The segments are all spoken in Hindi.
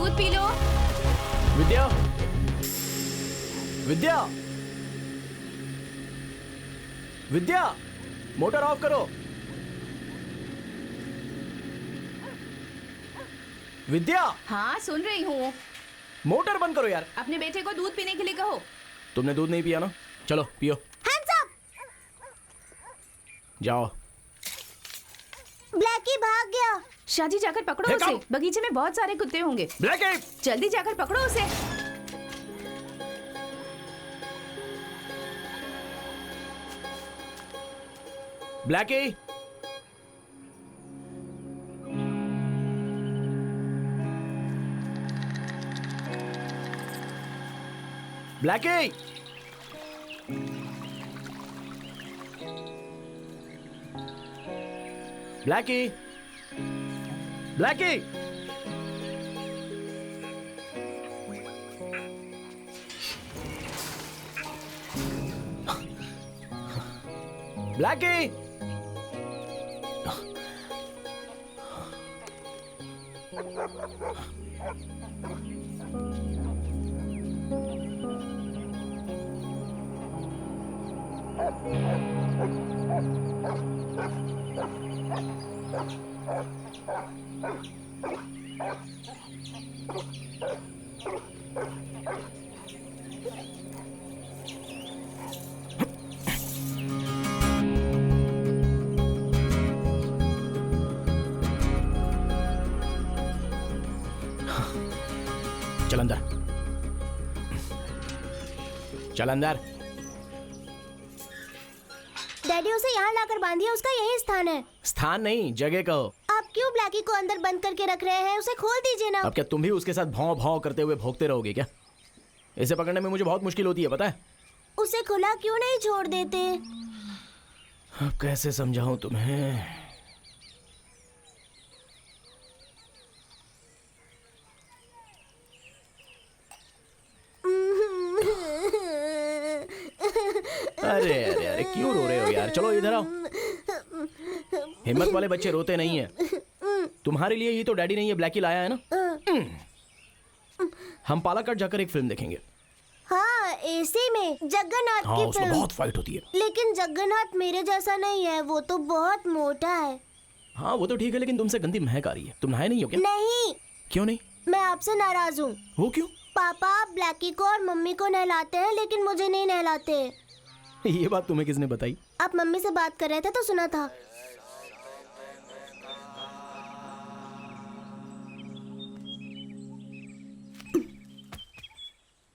दूध P low. Vidya, Vidya, Vidya, motor of करो। विद्या, हाँ सुन रही हूँ। मोटर बंद करो यार। अपने बेटे को दूध पीने के लिए कहो। तुमने दूध नहीं पिया ना? चलो पियो। Hands up. जाओ। ब्लैकी भाग गया। शादी जाकर पकड़ो उसे। बगीचे में बहुत सारे कुत्ते होंगे। ब्लैकी, जल्दी जाकर पकड़ो उसे। Blackie, Blackie, Blackie, Blackie, Blackie, चल अंदर, चल अंदर। डैडी उसे यहाँ लाकर बांधिए, उसका यही स्थान है। स्थान नहीं, जगह कहो। आप क्यों ब्लैकी को अंदर बंद करके रख रहे हैं? उसे खोल दीजिए ना। अब क्या तुम भी उसके साथ भौं भौं करते हुए भौंकते रहोगे क्या? इसे पकड़ने में मुझे बहुत मुश्किल होती है, पता है? उसे खुला क्यों नहीं छोड़ देते? अब कैसे समझाऊं तुम्हें? अरे अरे अरे क्यों रो रहे हो यार? चलो इधर आओ। हिम्मत वाले बच्चे रोते नहीं है। तुम्हारे लिए ही तो डैडी ने ये ब्लैकी लाया है ना। हम पालाकट जाकर एक फिल्म देखेंगे। हाँ, एसी में जगन्नाथ हाँ, की उसमें फिल्म। बहुत फाइट होती है। लेकिन जगन्नाथ मेरे जैसा नहीं है, वो तो बहुत मोटा है। हाँ वो तो ठीक है, लेकिन तुमसे गंदी महक आ रही है। तुम नहाए नहीं हो क्या? नहीं, क्यों नहीं? मैं आपसे नाराज हूँ। वो क्यों? पापा ब्लैकी को और मम्मी को नहलाते हैं, लेकिन मुझे नहीं नहलाते। ये बात तुम्हें किसने बताई? आप मम्मी से बात कर रहे थे तो सुना था।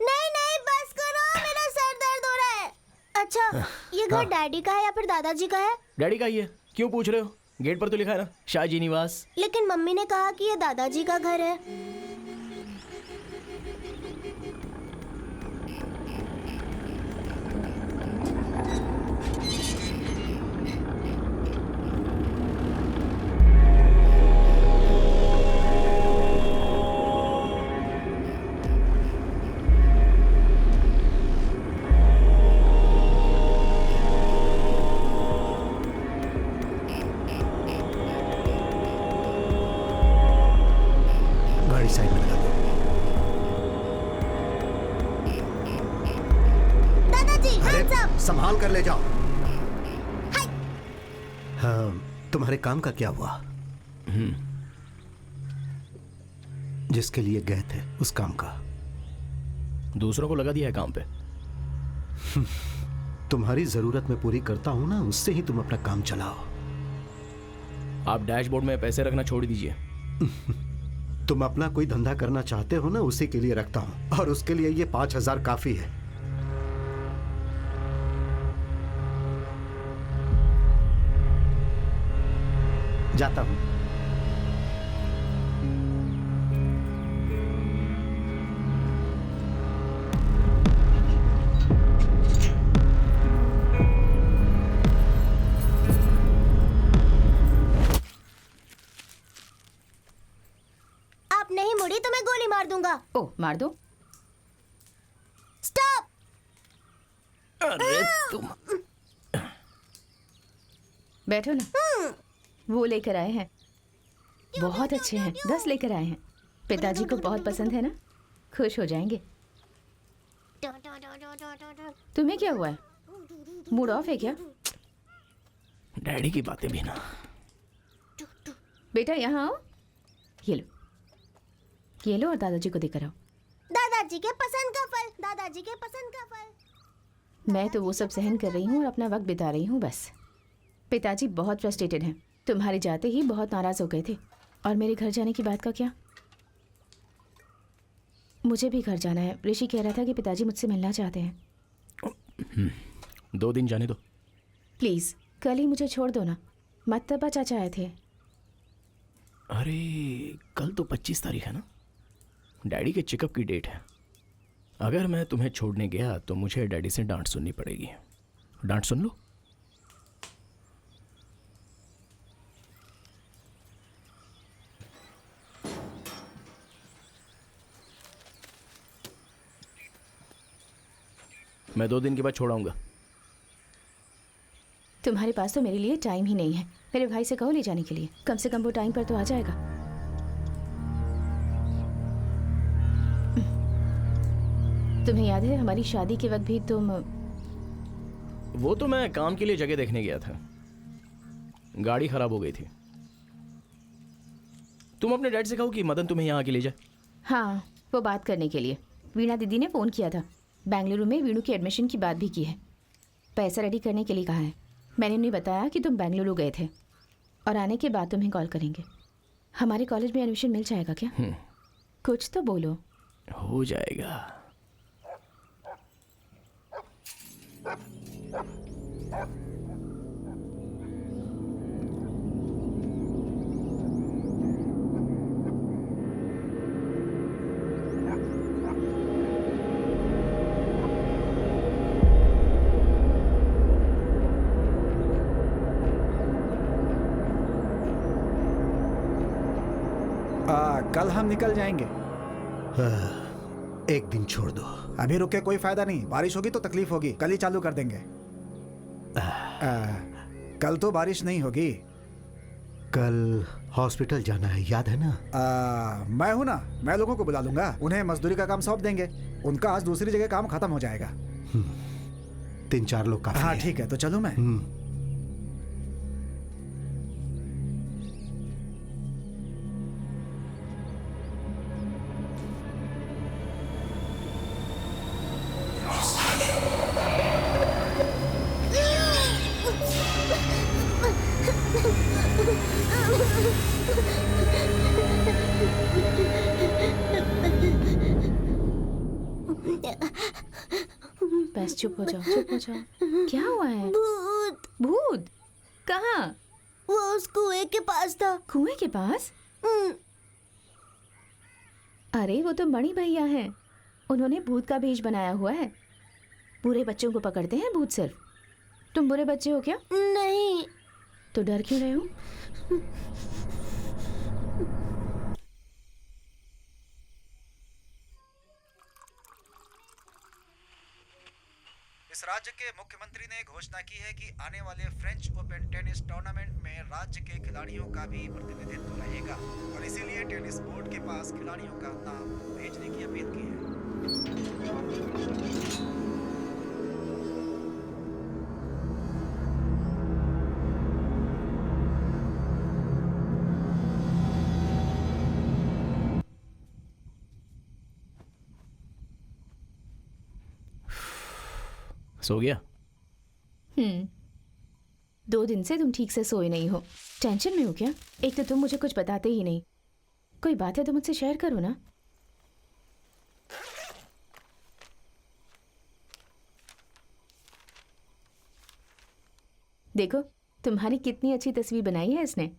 नहीं नहीं, बस करो, मेरा सर दर्द हो रहा है। अच्छा, ये घर डैडी का है या फिर दादाजी का है? डैडी का ही है। क्यों पूछ रहे हो? गेट पर तो लिखा है ना, शाहजी निवास। लेकिन मम्मी ने कहा कि ये दादाजी का घर है। साइड में लगा दो। दादाजी, hands up! संभाल कर ले जाओ। हाँ, तुम्हारे काम का क्या हुआ? जिसके लिए गए थे उस काम का? दूसरों को लगा दिया है काम पे। तुम्हारी जरूरत मैं पूरी करता हूं ना, उससे ही तुम अपना काम चलाओ। आप डैशबोर्ड में पैसे रखना छोड़ दीजिए। तुम अपना कोई धंधा करना चाहते हो ना, उसी के लिए रखता हूं, और उसके लिए ये 5,000 काफी है। जाता हूं। आप नहीं मुड़ी तो मैं गोली मार दूंगा। ओ, मार दो। स्टॉप! अरे तुम बैठो ना। वो लेकर आए हैं, बहुत अच्छे हैं। 10 लेकर आए हैं। पिताजी को बहुत पसंद है ना, खुश हो जाएंगे। तुम्हें क्या हुआ है, मूड ऑफ है क्या? डैडी की बातें भी ना। बेटा यहाँ आओ, ये लो, ये लो और दादाजी को देकर आओ। दादाजी के पसंद का फल, दादाजी के पसंद का फल। मैं तो वो सब सहन कर रही हूँ और अपना वक्त बिता रही हूँ बस। पिताजी बहुत फ्रस्ट्रेटेड हैं, तुम्हारे जाते ही बहुत नाराज हो गए थे। और मेरे घर जाने की बात का क्या? मुझे भी घर जाना है। ऋषि कह रहा था कि पिताजी मुझसे मिलना चाहते हैं। 2 दिन जाने दो। प्लीज़ कल ही मुझे छोड़ दो ना, मत तबा चाचा आए थे। अरे कल तो 25 तारीख है ना, डैडी के चेकअप की डेट है। अगर मैं तुम्हें छोड़ने गया तो मुझे डैडी से डांट सुननी पड़ेगी। डांट सुन लो। मैं 2 दिन के बाद छोड़ाऊंगा। तुम्हारे पास तो मेरे लिए टाइम ही नहीं है। मेरे भाई से कहो ले जाने के लिए, कम से कम वो टाइम पर तो आ जाएगा। तुम्हें याद है हमारी शादी के वक्त भी तुम... वो तो मैं काम के लिए जगह देखने गया था, गाड़ी खराब हो गई थी। तुम अपने डैड से कहो कि मदन तुम्हें यहाँ आके ले जाए। हाँ, वो बात करने के लिए वीणा दीदी ने फ़ोन किया था। बेंगलुरु में वीणु की एडमिशन की बात भी की है। पैसा रेडी करने के लिए कहा है। मैंने उन्हें बताया कि तुम बेंगलुरु गए थे और आने के बाद तुम्हें कॉल करेंगे। हमारे कॉलेज में एडमिशन मिल जाएगा क्या? कुछ तो बोलो। हो जाएगा। कल हम निकल जाएंगे। एक दिन छोड़ दो। अभी रुके कोई फायदा नहीं, बारिश होगी तो तकलीफ होगी। कल ही चालू कर देंगे। कल तो बारिश नहीं होगी। कल हॉस्पिटल जाना है, याद है ना? मैं हूं ना, मैं लोगों को बुला लूंगा। उन्हें मजदूरी का काम सौंप देंगे। उनका आज दूसरी जगह काम खत्म हो जाएगा। 3-4 लोग काफी हाँ है। ठीक है, तो चलो मैं। बस चुप हो जाओ, चुप हो जाओ। क्या हुआ है? भूत। भूत? कहाँ? वो उस कुएं के पास था। कुएं के पास? अरे वो तो मणि भैया हैं। उन्होंने भूत का भेष बनाया हुआ है। बुरे बच्चों को पकड़ते हैं भूत सिर्फ। तुम बुरे बच्चे हो क्या? नहीं। तो डर क्यों रहे हो? इस राज्य के मुख्यमंत्री ने घोषणा की है कि आने वाले फ्रेंच ओपन टेनिस टूर्नामेंट में राज्य के खिलाड़ियों का भी प्रतिनिधित्व रहेगा और इसीलिए टेनिस बोर्ड के पास खिलाड़ियों का नाम भेजने की अपील की है। सो गया? 2 दिन से तुम ठीक से सोए नहीं हो। टेंशन में हो क्या? एक तो तुम मुझे कुछ बताते ही नहीं। कोई बात है तो मुझसे शेयर करो ना। देखो तुम्हारी कितनी अच्छी तस्वीर बनाई है इसने।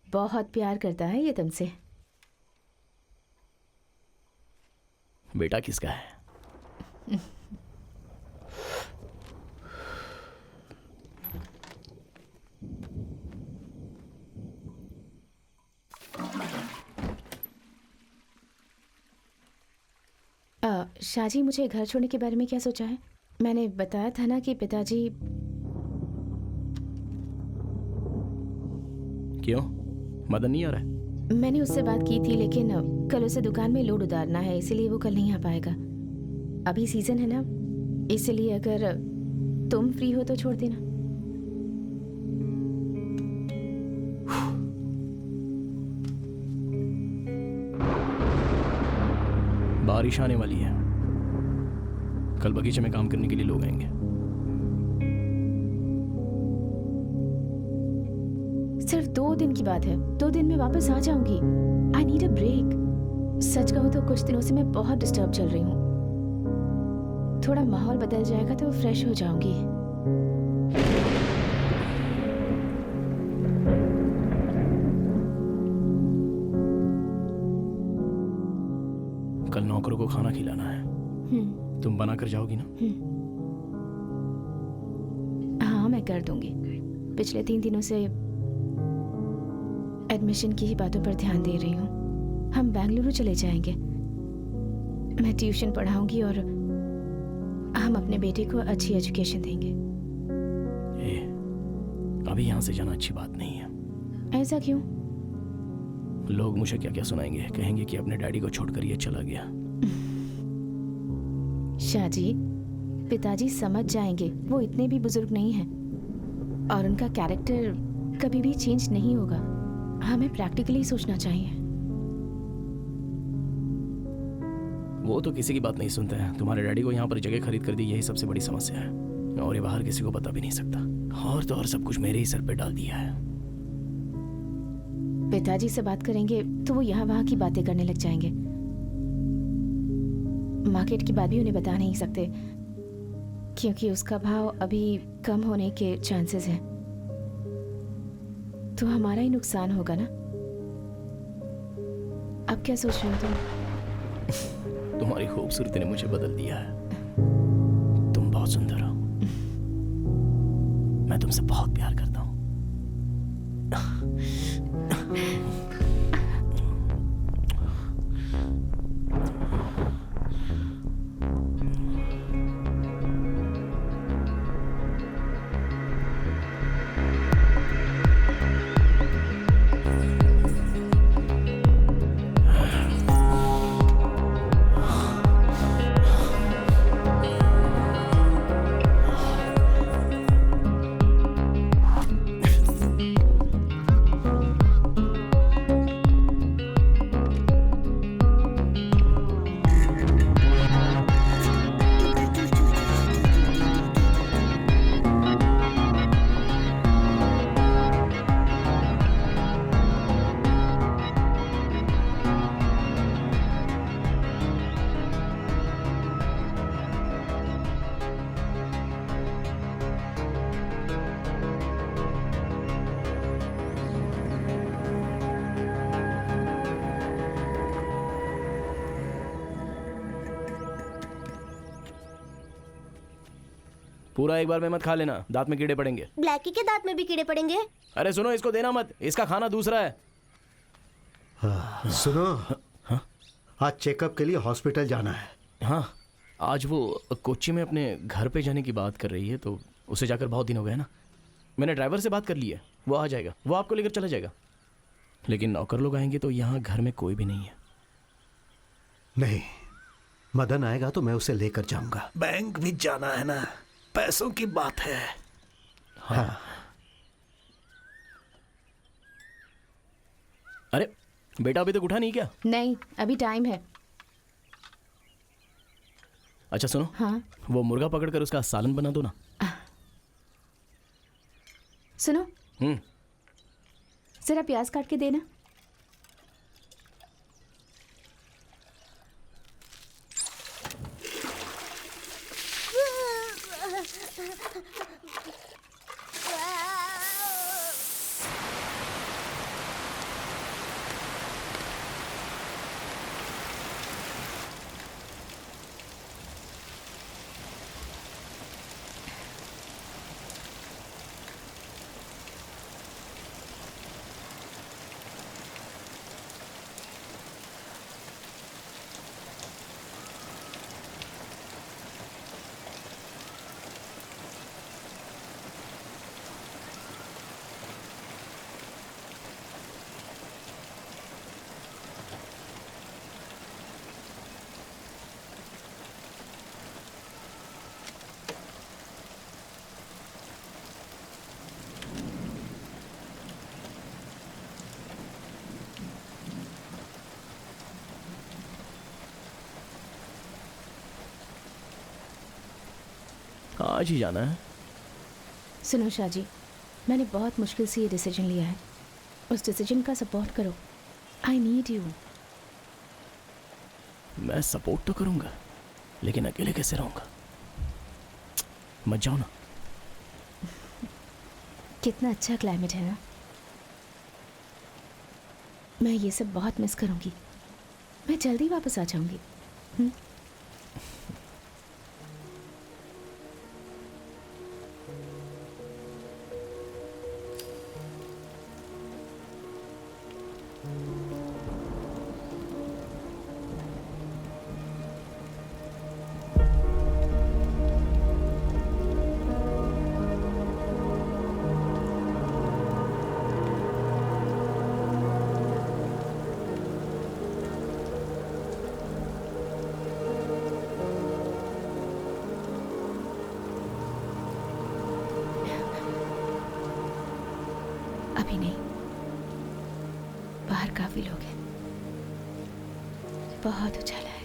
बहुत प्यार करता है ये तुमसे। बेटा किसका है? शाजी, मुझे घर छोड़ने के बारे में क्या सोचा है? मैंने बताया था ना कि पिताजी... क्यों? मदन नहीं आ रहा है? मैंने उससे बात की थी, लेकिन कल उसे दुकान में लोड उतारना है, इसीलिए वो कल नहीं आ पाएगा। अभी सीजन है ना, इसलिए अगर तुम फ्री हो तो छोड़ देना। बारिश आने वाली है, कल बगीचे में काम करने के लिए लोग आएंगे। सिर्फ 2 दिन की बात है, 2 दिन में वापस आ जाऊंगी। I need a break. सच कहूँ तो कुछ दिनों से मैं बहुत डिस्टर्ब चल रही हूँ। थोड़ा माहौल बदल जाएगा तो फ्रेश हो जाऊंगी। कल नौकरों को खाना खिलाना है, तुम बना कर जाओगी ना? हाँ, मैं कर दूंगी। पिछले 3 दिनों से एडमिशन की ही बातों पर ध्यान दे रही हूँ। हम बेंगलुरु चले जाएंगे। मैं ट्यूशन पढ़ाऊंगी और हम अपने बेटे को अच्छी एजुकेशन देंगे। अभी यहाँ से जाना अच्छी बात नहीं है। ऐसा क्यों? लोग मुझे क्या क्या सुनाएंगे, कहेंगे कि अपने डैडी को छोड़कर ये चला गया। शाहजी, पिताजी समझ जाएंगे, वो इतने भी बुजुर्ग नहीं हैं और उनका कैरेक्टर कभी भी चेंज नहीं होगा। हमें प्रैक्टिकली सोचना चाहिए। वो तो किसी की बात नहीं सुनते हैं। तुम्हारे डैडी को यहाँ पर जगह खरीद कर दी, यही सबसे बड़ी समस्या है, और ये बाहर किसी को पता भी नहीं सकता। और तो और सब कुछ मेरे ही सर पे डाल दिया है। पिताजी से बात करेंगे तो वो यहाँ वहाँ की बातें करने लग जाएंगे। मार्केट की बात भी उन्हें बता नहीं सकते, क्योंकि उसका भाव अभी कम होने के चांसेस हैं। तो हमारा ही नुकसान होगा ना। अब क्या सोच रहे हो तुम? तुम्हारी खूबसूरती ने मुझे बदल दिया है। तुम बहुत सुंदर हो। मैं तुमसे बहुत प्यार करता हूँ। पूरा एक बार में मत खा लेना, दांत में कीड़े पड़ेंगे। ब्लैकी के दांत में भी कीड़े पड़ेंगे। अरे सुनो, इसको देना मत, इसका खाना दूसरा है। सुनो, आज चेकअप के लिए हॉस्पिटल जाना है। हाँ, आज वो कोच्चि में अपने घर पे जाने की बात कर रही है, तो उसे जाकर बहुत दिन हो गए ना। मैंने ड्राइवर से बात कर ली है, वो आ जाएगा, वो आपको लेकर चला जाएगा। लेकिन नौकर लोग आएंगे तो यहाँ घर में कोई भी नहीं है। नहीं, मदन आएगा तो मैं उसे लेकर जाऊंगा। बैंक भी जाना है ना, पैसों की बात है। हाँ। अरे बेटा, अभी तक उठा नहीं क्या? नहीं, अभी टाइम है। अच्छा सुनो, हाँ वो मुर्गा पकड़कर उसका सालन बना दो ना। सुनो, हम्म, जरा प्याज काट के देना। आज ही जाना है? सुनो शाह जी, मैंने बहुत मुश्किल से ये डिसीजन लिया है, उस डिसीजन का सपोर्ट करो। I need you. मैं सपोर्ट तो करूंगा, लेकिन अकेले कैसे रहूंगा? मत जाओ ना। कितना अच्छा क्लाइमेट है ना। मैं ये सब बहुत मिस करूंगी। मैं जल्दी वापस आ जाऊंगी। अभी नहीं, बाहर काफी लोग हैं, बहुत उजाला है।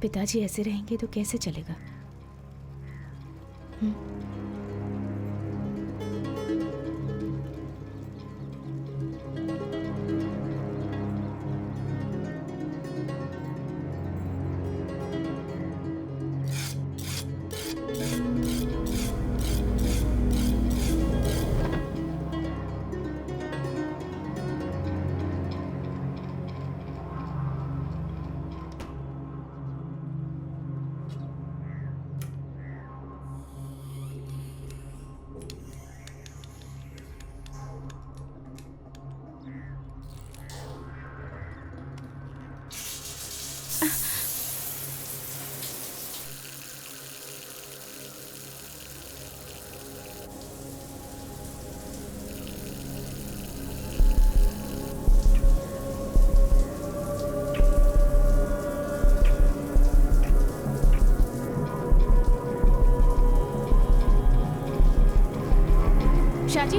पिताजी ऐसे रहेंगे तो कैसे चलेगा? शाह जी,